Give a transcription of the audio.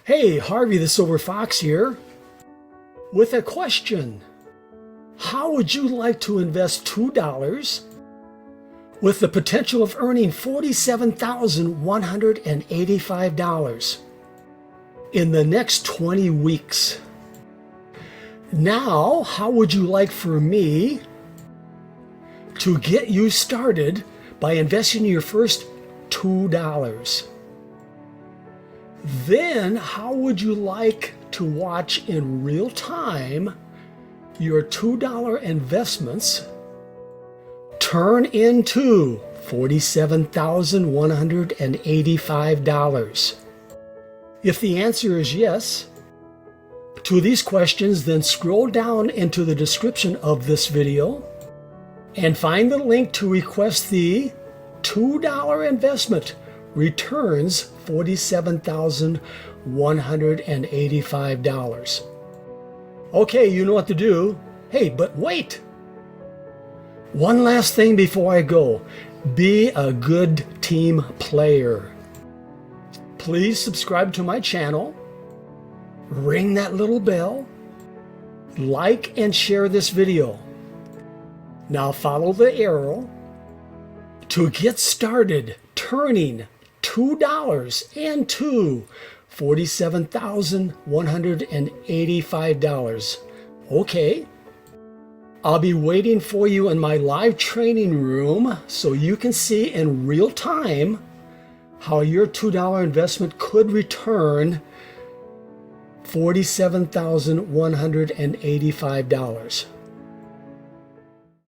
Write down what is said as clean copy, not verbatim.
Hey, Harvey the Silver Fox here with a question. How would you like to invest $2 with the potential of earning $47,185 in the next 20 weeks? Now, how would you like for me to get you started by investing your first $2? Then, how would you like to watch in real time your $2 investments turn into $47,185? If the answer is yes to these questions, then scroll down into the description of this video and find the link to request the $2 investment returns $47,185. Okay, you know what to do. Hey, but wait! One last thing before I go. Be a good team player. Please subscribe to my channel. Ring that little bell. Like and share this video. Now follow the arrow to get started turning $2 into $47,185. Okay. I'll be waiting for you in my live training room so you can see in real time how your $2 investment could return $47,185.